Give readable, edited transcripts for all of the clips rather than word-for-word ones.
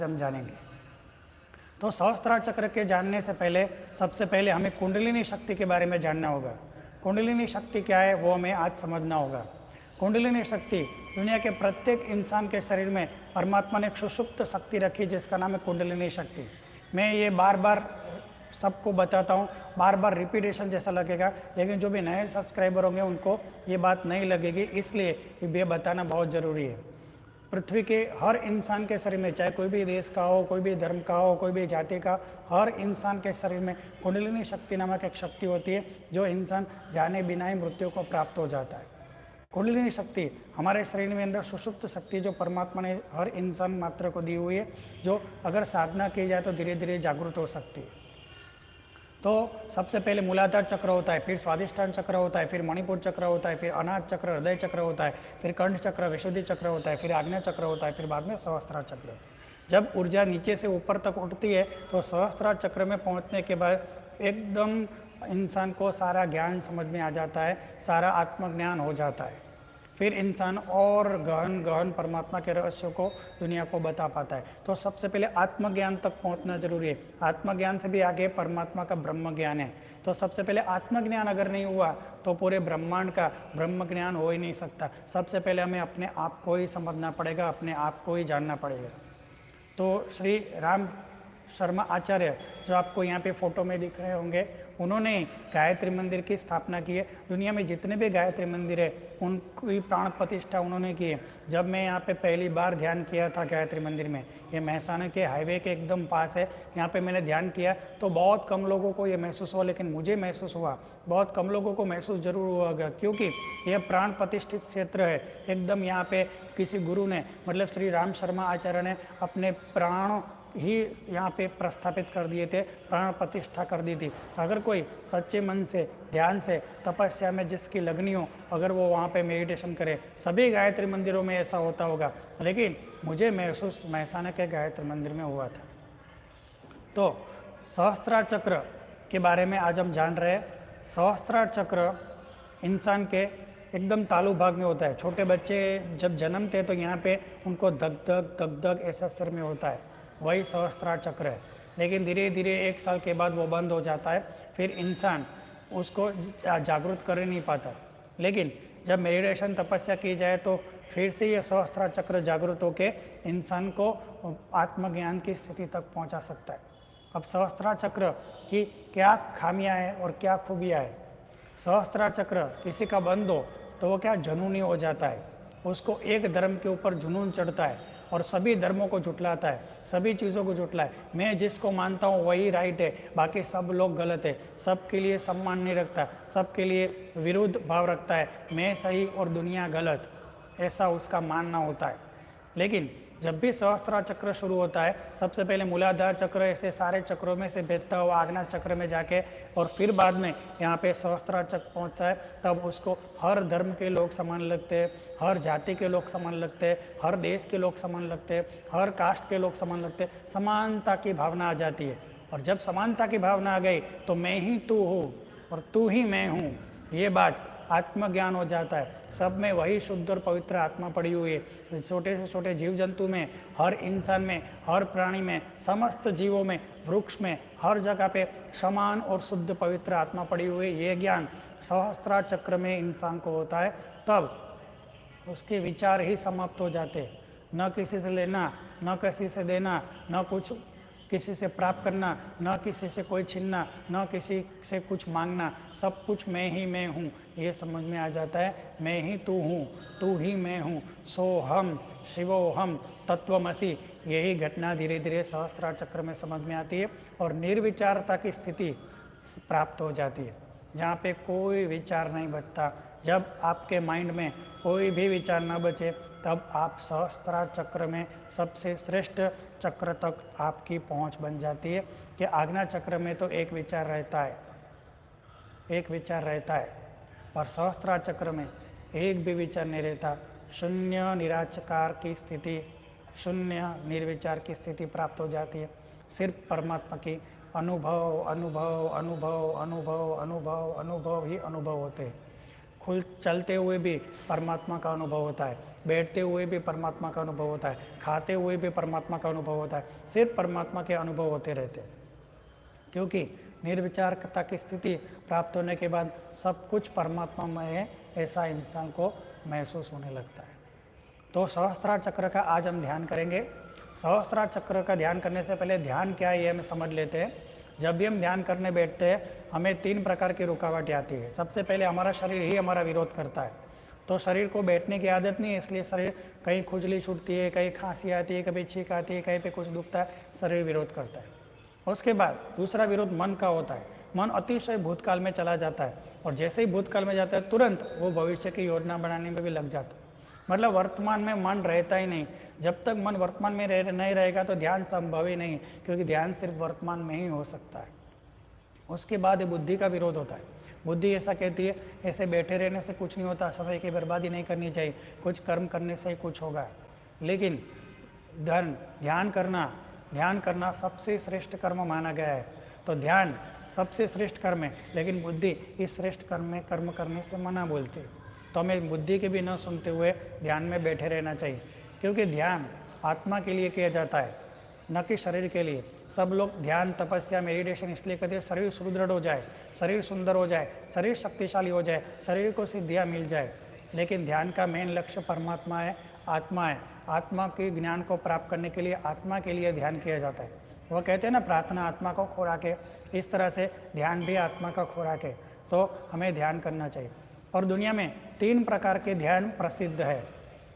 हम जानेंगे। तो सहस्त्रार चक्र के जानने से पहले सबसे पहले हमें कुंडलिनी शक्ति के बारे में जानना होगा। कुंडलिनी शक्ति क्या है वो हमें आज समझना होगा। कुंडलिनी शक्ति दुनिया के प्रत्येक इंसान के शरीर में परमात्मा ने एक सुषुप्त शक्ति रखी जिसका नाम है कुंडलिनी शक्ति। मैं ये बार बार सबको बताता हूँ, बार बार रिपीटेशन जैसा लगेगा, लेकिन जो भी नए सब्सक्राइबर होंगे उनको ये बात नहीं लगेगी, इसलिए ये बताना बहुत ज़रूरी है। पृथ्वी के हर इंसान के शरीर में, चाहे कोई भी देश का हो, कोई भी धर्म का हो, कोई भी जाति का, हर इंसान के शरीर में कुंडलिनी शक्ति नामक एक शक्ति होती है जो इंसान जाने बिना ही मृत्यु को प्राप्त हो जाता है। कुंडलिनी शक्ति हमारे शरीर में अंदर सुषुप्त शक्ति जो परमात्मा ने हर इंसान मात्र को दी हुई है, जो अगर साधना की जाए तो धीरे धीरे जागृत हो सकती है। तो सबसे पहले मूलाधार चक्र होता है, फिर स्वादिष्ठान चक्र होता है, फिर मणिपुर चक्र होता है, फिर अनाहत चक्र, हृदय चक्र होता है, फिर कंठ चक्र, विशुद्धि चक्र होता है, फिर आग्नेय चक्र होता है, फिर बाद में सहस्त्रार चक्र। जब ऊर्जा नीचे से ऊपर तक उठती है तो सहस्त्रार चक्र में पहुंचने के बाद एकदम इंसान को सारा ज्ञान समझ में आ जाता है, सारा आत्मज्ञान हो जाता है। फिर इंसान और गहन गहन परमात्मा के रहस्यों को दुनिया को बता पाता है। तो सबसे पहले आत्मज्ञान तक पहुंचना जरूरी है। आत्मज्ञान से भी आगे परमात्मा का ब्रह्म ज्ञान है। तो सबसे पहले आत्मज्ञान अगर नहीं हुआ तो पूरे ब्रह्मांड का ब्रह्म ज्ञान हो ही नहीं सकता। सबसे पहले हमें अपने आप को ही समझना पड़ेगा, अपने आप को ही जानना पड़ेगा। तो श्री राम शर्मा आचार्य जो आपको यहाँ पे फोटो में दिख रहे होंगे, उन्होंने गायत्री मंदिर की स्थापना की है। दुनिया में जितने भी गायत्री मंदिर है उनकी प्राण प्रतिष्ठा उन्होंने की है। जब मैं यहाँ पे पहली बार ध्यान किया था गायत्री मंदिर में, ये महसाना के हाईवे के एकदम पास है, यहाँ पे मैंने ध्यान किया तो बहुत कम लोगों को ये महसूस हुआ, लेकिन मुझे महसूस हुआ। बहुत कम लोगों को महसूस जरूर हुआ क्योंकि यह प्राण प्रतिष्ठित क्षेत्र है एकदम। यहाँ पे किसी गुरु ने, मतलब श्री राम शर्मा आचार्य ने अपने प्राण ही यहाँ पे प्रस्थापित कर दिए थे, प्राण प्रतिष्ठा कर दी थी। अगर कोई सच्चे मन से, ध्यान से, तपस्या में जिसकी लगनी हो, अगर वो वहाँ पे मेडिटेशन करे, सभी गायत्री मंदिरों में ऐसा होता होगा, लेकिन मुझे महसूस महसाना के गायत्री मंदिर में हुआ था। तो सहस्त्रार चक्र के बारे में आज हम जान रहे हैं। सहस्त्रार चक्र इंसान के एकदम तालु भाग में होता है। छोटे बच्चे जब जन्मते हैं तो यहाँ पे उनको धक धक धक धक ऐसा सिर में होता है, वही सहस्त्रार चक्र है। लेकिन धीरे धीरे 1 साल के बाद वो बंद हो जाता है, फिर इंसान उसको जागृत कर नहीं पाता। लेकिन जब मेडिटेशन तपस्या की जाए तो फिर से ये सहस्त्रार चक्र जागृत होकर इंसान को आत्मज्ञान की स्थिति तक पहुंचा सकता है। अब सहस्त्रार चक्र की क्या खामियां हैं और क्या खूबियां हैं। सहस्त्रार चक्र किसी का बंद हो तो वो क्या जुनूनी हो जाता है, उसको एक धर्म के ऊपर जुनून चढ़ता है और सभी धर्मों को झुटलाता है, सभी चीज़ों को झुटलाए। मैं जिसको मानता हूँ वही राइट है, बाकी सब लोग गलत है। सबके लिए सम्मान नहीं रखता, सबके लिए विरुद्ध भाव रखता है, मैं सही और दुनिया गलत, ऐसा उसका मानना होता है। लेकिन जब भी सहस्त्रार चक्र शुरू होता है, सबसे पहले मूलाधार चक्र ऐसे सारे चक्रों में से भेदता हुआ आग्नेय चक्र में जाके और फिर बाद में यहाँ पे सहस्त्रार चक्र पहुँचता है, तब उसको हर धर्म के लोग समान लगते हैं, हर जाति के लोग समान लगते हैं, हर देश के लोग समान लगते हैं, हर कास्ट के लोग समान लगते हैं। समानता की भावना आ जाती है, और जब समानता की भावना आ गई तो मैं ही तू हूँ और तू ही मैं हूँ, ये बात आत्मज्ञान हो जाता है। सब में वही शुद्ध और पवित्र आत्मा पड़ी हुई है। छोटे से छोटे जीव जंतु में, हर इंसान में, हर प्राणी में, समस्त जीवों में, वृक्ष में, हर जगह पे समान और शुद्ध पवित्र आत्मा पड़ी हुई है। ये ज्ञान सहस्त्रार चक्र में इंसान को होता है, तब उसके विचार ही समाप्त हो जाते। न किसी से लेना, न किसी से देना, न कुछ किसी से प्राप्त करना, न किसी से कोई छीनना, न किसी से कुछ मांगना, सब कुछ मैं ही मैं हूँ, ये समझ में आ जाता है। मैं ही तू हूँ, तू ही मैं हूँ, सोहम शिवोहम तत्वमसि। यही घटना धीरे धीरे सहस्त्रार चक्र में समझ में आती है और निर्विचारता की स्थिति प्राप्त हो जाती है, जहाँ पे कोई विचार नहीं बचता। जब आपके माइंड में कोई भी विचार न बचे तब आप सहस्त्रार चक्र में सबसे श्रेष्ठ चक्र तक आपकी पहुंच बन जाती है। कि आग्नेय चक्र में तो एक विचार रहता है, एक विचार रहता है, पर सहस्त्रार चक्र में एक भी विचार नहीं रहता। शून्य निराकार की स्थिति, शून्य निर्विचार की स्थिति प्राप्त हो जाती है। सिर्फ परमात्मा की अनुभव अनुभव अनुभव अनुभव अनुभव अनुभव ही अनुभव होते हैं। चलते हुए भी परमात्मा का अनुभव होता है, बैठते हुए भी परमात्मा का अनुभव होता है, खाते हुए भी परमात्मा का अनुभव होता है। सिर्फ परमात्मा के अनुभव होते रहते हैं, क्योंकि निर्विचारता की स्थिति प्राप्त होने के बाद सब कुछ परमात्मा में है, ऐसा इंसान को महसूस होने लगता है। तो सहस्त्रार चक्र का आज हम ध्यान करेंगे। सहस्त्रार चक्र का ध्यान करने से पहले ध्यान क्या है ये हम समझ लेते हैं। जब भी हम ध्यान करने बैठते हैं हमें 3 प्रकार की रुकावटें आती है। सबसे पहले हमारा शरीर ही हमारा विरोध करता है। तो शरीर को बैठने की आदत नहीं है, इसलिए शरीर कहीं खुजली छूटती है, कहीं खांसी आती है, कभी छींक आती है, कहीं पे कुछ दुखता है, शरीर विरोध करता है। उसके बाद दूसरा विरोध मन का होता है। मन अतिशय भूतकाल में चला जाता है और जैसे ही भूतकाल में जाता है तुरंत वो भविष्य की योजना बनाने में भी लग जाता है। मतलब वर्तमान में मन रहता ही नहीं। जब तक मन वर्तमान में नहीं रहेगा तो ध्यान संभव ही नहीं, क्योंकि ध्यान सिर्फ वर्तमान में ही हो सकता है। उसके बाद बुद्धि का विरोध होता है। बुद्धि ऐसा कहती है ऐसे बैठे रहने से कुछ नहीं होता, समय की बर्बादी नहीं करनी चाहिए, कुछ कर्म करने से ही कुछ होगा। लेकिन ध्यान करना सबसे श्रेष्ठ कर्म माना गया है। तो ध्यान सबसे श्रेष्ठ कर्म है, लेकिन बुद्धि इस श्रेष्ठ कर्म करने से मना बोलती है। तो हमें बुद्धि के भी न सुनते हुए ध्यान में बैठे रहना चाहिए, क्योंकि ध्यान आत्मा के लिए किया जाता है, न कि शरीर के लिए। सब लोग ध्यान, तपस्या, मेडिटेशन इसलिए कहते हैं शरीर सुदृढ़ हो जाए, शरीर सुंदर हो जाए, शरीर शक्तिशाली हो जाए, शरीर को सिद्धियाँ मिल जाए। लेकिन ध्यान का मेन लक्ष्य परमात्मा है, आत्मा है। आत्मा के ज्ञान को प्राप्त करने के लिए आत्मा के लिए ध्यान किया जाता है। वो कहते हैं ना, प्रार्थना आत्मा को खुराक है, इस तरह से ध्यान भी आत्मा का खुराक है। तो हमें ध्यान करना चाहिए। और दुनिया में 3 प्रकार के ध्यान प्रसिद्ध है।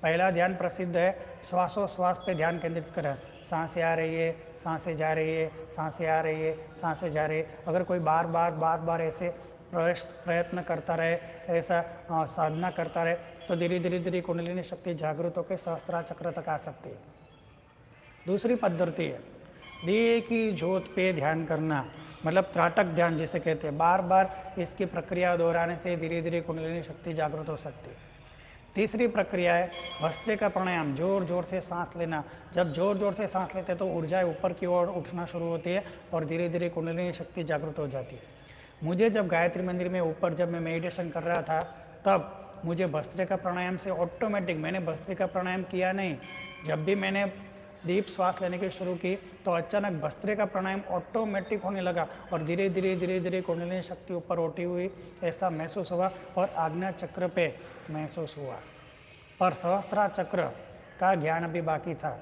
पहला ध्यान प्रसिद्ध है श्वासोश्वास पे ध्यान केंद्रित करें। सांसें आ रही है, सांसें जा रही है, सांसें आ रही है, सांसें जा रही है। अगर कोई बार बार ऐसे प्रयत्न करता रहे, ऐसा साधना करता रहे, तो धीरे धीरे कुंडलिनी शक्ति जागृत होकर सहस्त्रार चक्र तक आ सकती है। दूसरी पद्धति है दिए की ज्योत पे ध्यान करना, मतलब त्राटक ध्यान जिसे कहते हैं। बार बार इसकी प्रक्रिया दोहराने से धीरे धीरे कुंडलिनी शक्ति जागृत हो सकती है। तीसरी प्रक्रिया है भस्त्रिका प्राणायाम, जोर जोर से सांस लेना। जब जोर जोर से सांस लेते हैं तो ऊर्जाएं ऊपर की ओर उठना शुरू होती है और धीरे धीरे कुंडलिनी शक्ति जागृत हो जाती है। मुझे जब गायत्री मंदिर में ऊपर जब मैं मेडिटेशन कर रहा था, तब मुझे भस्त्रिका प्राणायाम से ऑटोमेटिक, मैंने भस्त्रिका प्राणायाम किया नहीं, जब भी मैंने डीप श्वास लेने की शुरू की तो अचानक भस्त्रिका प्राणायाम ऑटोमेटिक होने लगा और धीरे धीरे कुंडलिनी शक्ति ऊपर उठी हुई ऐसा महसूस हुआ और आज्ञा चक्र पे महसूस हुआ। पर सहस्त्रार चक्र का ज्ञान अभी बाकी था।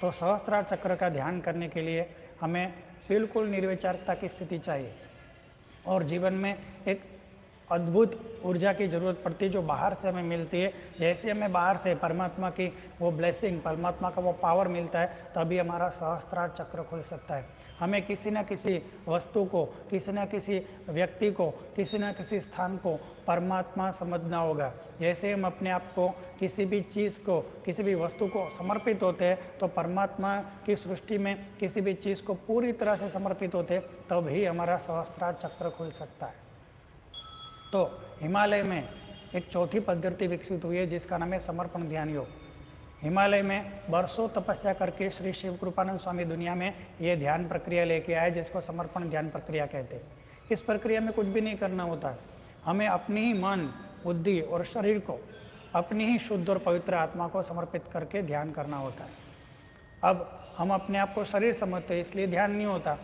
तो सहस्त्रार चक्र का ध्यान करने के लिए हमें बिल्कुल निर्विचारता की स्थिति चाहिए और जीवन में एक अद्भुत ऊर्जा की ज़रूरत पड़ती है जो बाहर से हमें मिलती है। जैसे हमें बाहर से परमात्मा की वो ब्लेसिंग, परमात्मा का वो पावर मिलता है, तभी हमारा सहस्त्रार चक्र खुल सकता है। हमें किसी न किसी वस्तु को, किसी न किसी व्यक्ति को, किसी न किसी स्थान को परमात्मा समझना होगा। जैसे हम अपने आप को किसी भी चीज़ को, किसी भी वस्तु को समर्पित होते हैं, तो परमात्मा की सृष्टि में किसी भी चीज़ को पूरी तरह से समर्पित होते हैं, तभी हमारा सहस्त्रार चक्र खुल सकता है। तो हिमालय में एक चौथी पद्धति विकसित हुई है जिसका नाम है समर्पण ध्यान योग। हिमालय में बरसों तपस्या करके श्री शिव कृपानंद स्वामी दुनिया में ये ध्यान प्रक्रिया लेके आए जिसको समर्पण ध्यान प्रक्रिया कहते हैं। इस प्रक्रिया में कुछ भी नहीं करना होता, हमें अपनी ही मन, बुद्धि और शरीर को अपनी ही शुद्ध और पवित्र आत्मा को समर्पित करके ध्यान करना होता है। अब हम अपने आप को शरीर समझते हैं इसलिए ध्यान नहीं होता।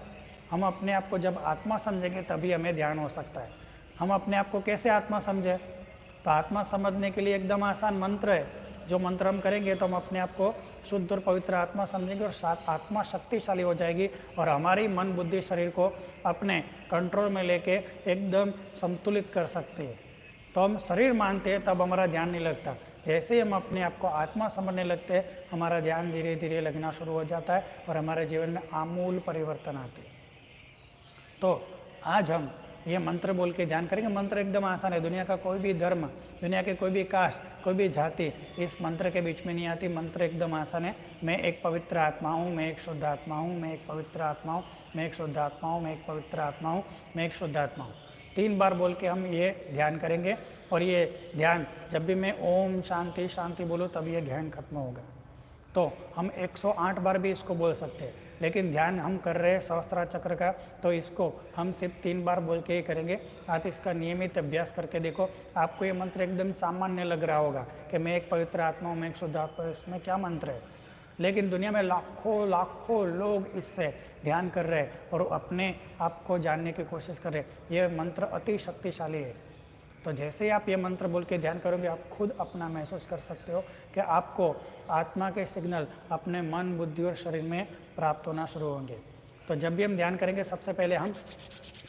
हम अपने आप को जब आत्मा समझेंगे तभी हमें ध्यान हो सकता है। हम अपने आप को कैसे आत्मा समझें? तो आत्मा समझने के लिए एकदम आसान मंत्र है। जो मंत्र हम करेंगे तो हम अपने आप को शुद्ध और पवित्र आत्मा समझेंगे और साथ आत्मा शक्तिशाली हो जाएगी और हमारी मन, बुद्धि, शरीर को अपने कंट्रोल में लेके एकदम संतुलित कर सकते हैं। तो हम शरीर मानते हैं तब हमारा ध्यान नहीं लगता। जैसे ही हम अपने आप को आत्मा समझने लगते हैं, हमारा ध्यान धीरे धीरे लगना शुरू हो जाता है और हमारे जीवन में आमूल परिवर्तन आते हैं। तो आज हम ये मंत्र बोल के ध्यान करेंगे। मंत्र एकदम आसान है। दुनिया का कोई भी धर्म, दुनिया के कोई भी कास्ट, कोई भी जाति इस मंत्र के बीच में नहीं आती। मंत्र एकदम आसान है। मैं एक पवित्र आत्मा हूँ, मैं एक शुद्ध आत्मा हूँ, मैं एक पवित्र आत्मा हूँ, मैं एक शुद्ध आत्मा हूँ, मैं एक पवित्र आत्मा हूँ, मैं एक शुद्ध आत्मा हूँ। 3 बार बोल के हम ये ध्यान करेंगे और ये ध्यान जब भी मैं ओम शांति शांति बोलूँ तब ये ध्यान खत्म होगा। तो हम 108 बार भी इसको बोल सकते हैं, लेकिन ध्यान हम कर रहे हैं सहस्त्रार चक्र का, तो इसको हम सिर्फ 3 बार बोल के ही करेंगे। आप इसका नियमित अभ्यास करके देखो, आपको ये मंत्र एकदम सामान्य लग रहा होगा कि मैं एक पवित्र आत्मा हूँ, मैं एक शुद्ध आत्मा हूँ, इसमें क्या मंत्र है। लेकिन दुनिया में लाखों लाखों लोग इससे ध्यान कर रहे हैं और अपने आप को जानने की कोशिश कर रहे हैं। ये मंत्र अति शक्तिशाली है। तो जैसे ही आप ये मंत्र बोल के ध्यान करोगे, आप खुद अपना महसूस कर सकते हो कि आपको आत्मा के सिग्नल अपने मन, बुद्धि और शरीर में प्राप्त होना शुरू होंगे। तो जब भी हम ध्यान करेंगे, सबसे पहले हम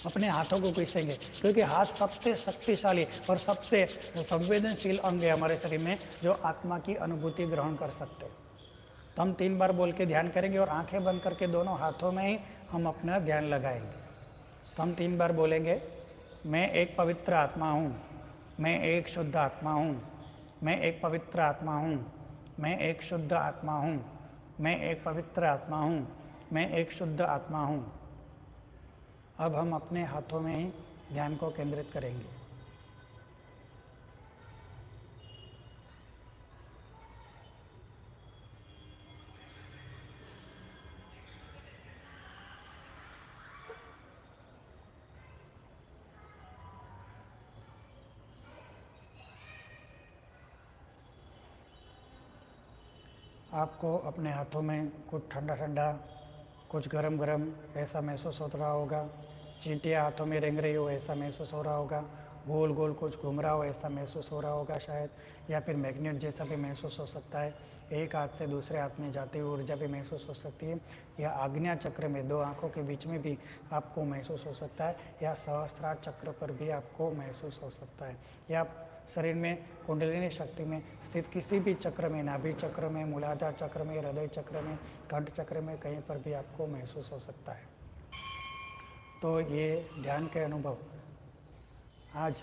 अपने हाथों को घिसेंगे, क्योंकि हाथ सबसे शक्तिशाली और सबसे संवेदनशील अंग है हमारे शरीर में, जो आत्मा की अनुभूति ग्रहण कर सकते हैं। तो हम 3 बार बोल के ध्यान करेंगे और आंखें बंद करके दोनों हाथों में ही हम अपना ध्यान लगाएंगे। तो हम 3 बार बोलेंगे, मैं एक पवित्र आत्मा हूँ, मैं एक शुद्ध आत्मा हूँ, मैं एक पवित्र आत्मा हूँ, मैं एक शुद्ध आत्मा हूँ, मैं एक पवित्र आत्मा हूँ, मैं एक शुद्ध आत्मा हूँ। अब हम अपने हाथों में ही ध्यान को केंद्रित करेंगे। आपको अपने हाथों में कुछ ठंडा ठंडा, कुछ गरम गरम ऐसा महसूस हो रहा होगा। चींटियाँ हाथों में रेंग रही हो ऐसा महसूस हो रहा होगा। गोल गोल कुछ घूम रहा हो ऐसा महसूस हो रहा होगा शायद, या फिर मैग्नेट जैसा भी महसूस हो सकता है। एक हाथ से दूसरे हाथ में जाती हुई ऊर्जा भी महसूस हो सकती है, या आज्ञा चक्र में 2 आँखों के बीच में भी आपको महसूस हो सकता है, या सहस्त्रार चक्र पर भी आपको महसूस हो सकता है, या शरीर में कुंडलिनी शक्ति में स्थित किसी भी चक्र में, नाभि चक्र में, मूलाधार चक्र में, हृदय चक्र में, कंठ चक्र में, कहीं पर भी आपको महसूस हो सकता है। तो ये ध्यान के अनुभव आज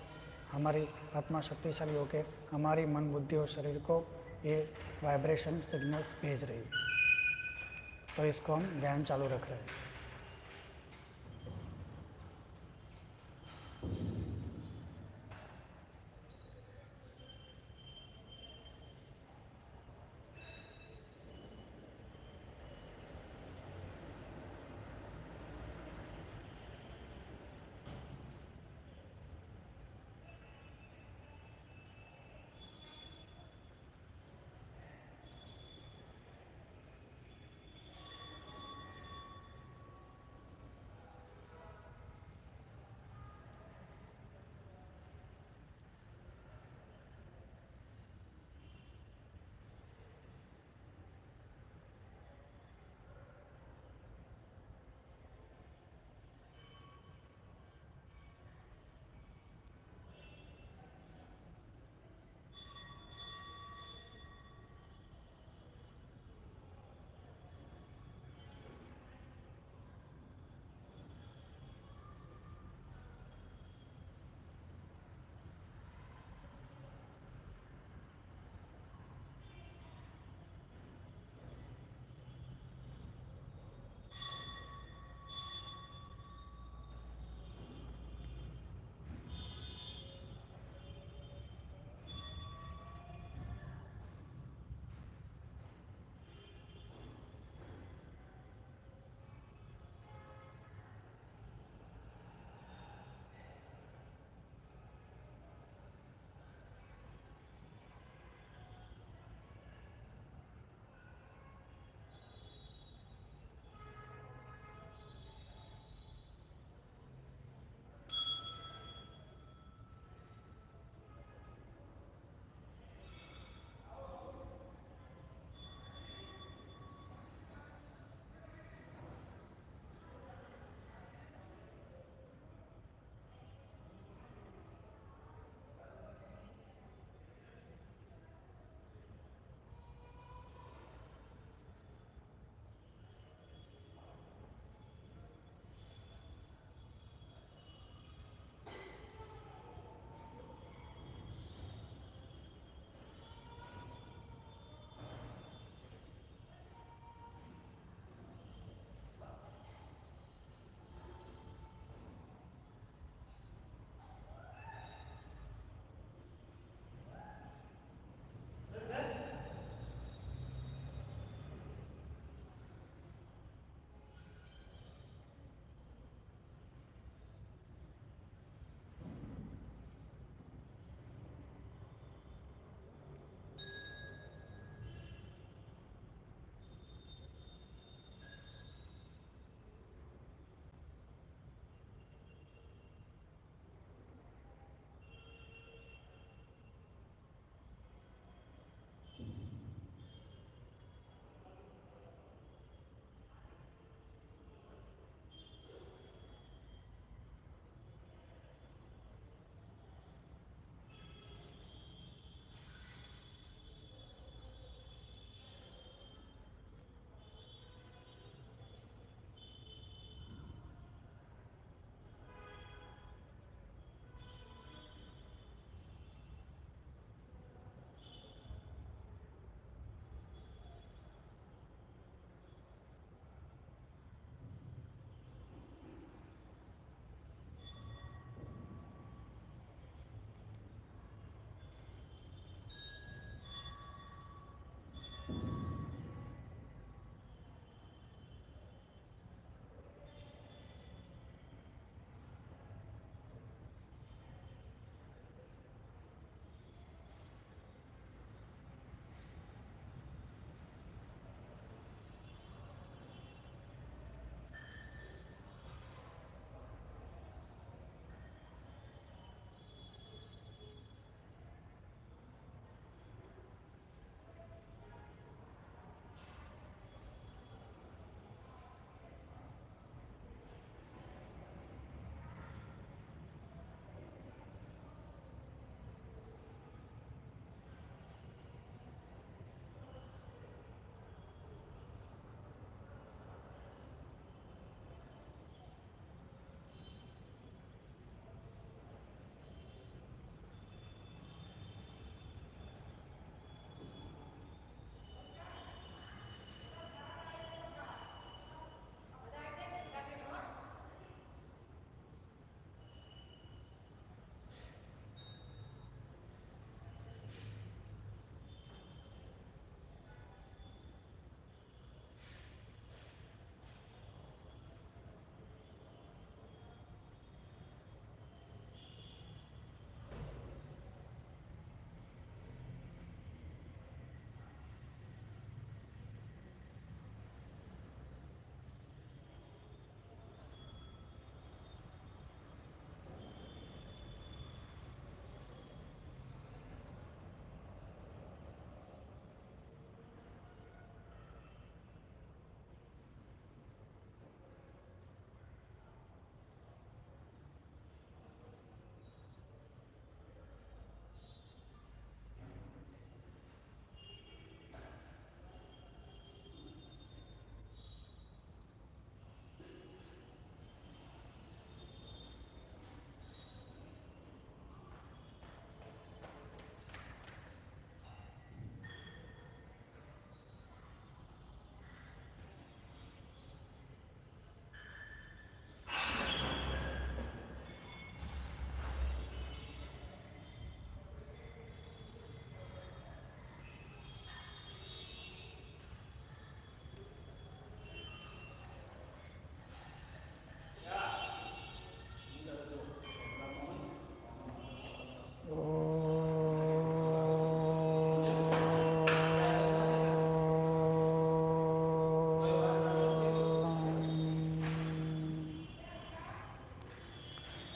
हमारी आत्मा शक्तिशाली होकर हमारी मन, बुद्धि और शरीर को ये वाइब्रेशन सिग्नल्स भेज रही है। तो इसको हम ध्यान चालू रख रहे हैं।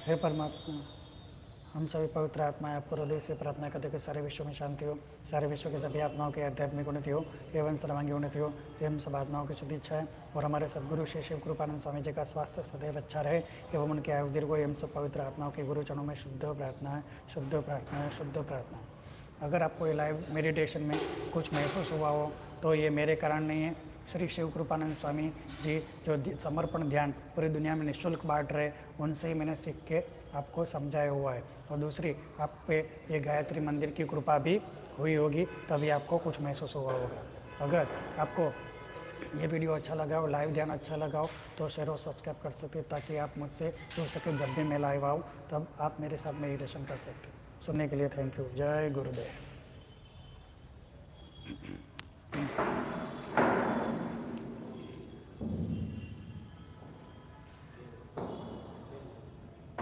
हे परमात्मा, हम सभी पवित्र आत्माएं आपको हृदय से प्रार्थना करते कि सारे विश्व में शांति हो, सारे विश्व के सभी आत्माओं की आध्यात्मिक उन्नति हो एवं सर्वांगी उन्नति हो एवं सब आत्माओं की शुद्ध इच्छा है और हमारे सदगुरु श्री शिव कृपानंद स्वामी जी का स्वास्थ्य सदैव अच्छा रहे एवं उनके आयु दीर्घ हो एवं सब पवित्र आत्माओं के गुरु चरणों में शुद्ध प्रार्थना है, शुद्ध प्रार्थना है, शुद्ध प्रार्थना है। अगर आपको ये लाइव मेडिटेशन में कुछ महसूस हुआ हो तो ये मेरे कारण नहीं है, श्री शिव कृपानंद स्वामी जी जो समर्पण ध्यान पूरी दुनिया में निःशुल्क बांट रहे उनसे ही मैंने सीख के आपको समझाया हुआ है। और दूसरी, आप पे ये गायत्री मंदिर की कृपा भी हुई होगी, तभी आपको कुछ महसूस हुआ होगा। अगर आपको ये वीडियो अच्छा लगा हो, लाइव ध्यान अच्छा लगा हो तो शेयर और सब्सक्राइब कर सकते हैं ताकि आप मुझसे जुड़ सके। जब भी मैं लाइव आऊँ तब आप मेरे साथ मेडिटेशन कर सकते हो। सुनने के लिए थैंक यू। जय गुरुदेव।